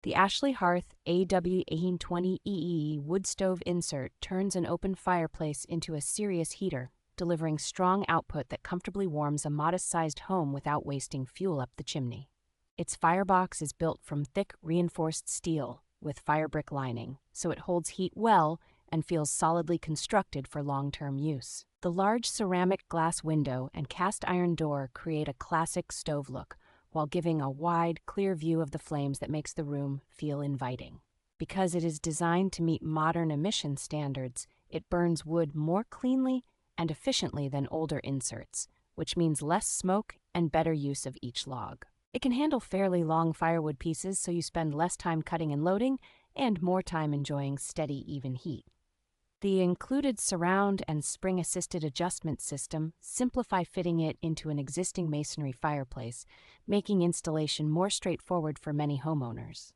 The Ashley Hearth AW1820E wood stove insert turns an open fireplace into a serious heater, delivering strong output that comfortably warms a modest-sized home without wasting fuel up the chimney. Its firebox is built from thick, reinforced steel with firebrick lining, so it holds heat well and feels solidly constructed for long-term use. The large ceramic glass window and cast iron door create a classic stove look, while giving a wide, clear view of the flames that makes the room feel inviting. Because it is designed to meet modern emission standards, it burns wood more cleanly and efficiently than older inserts, which means less smoke and better use of each log. It can handle fairly long firewood pieces, so you spend less time cutting and loading and more time enjoying steady, even heat. The included surround and spring-assisted adjustment system simplify fitting it into an existing masonry fireplace, making installation more straightforward for many homeowners.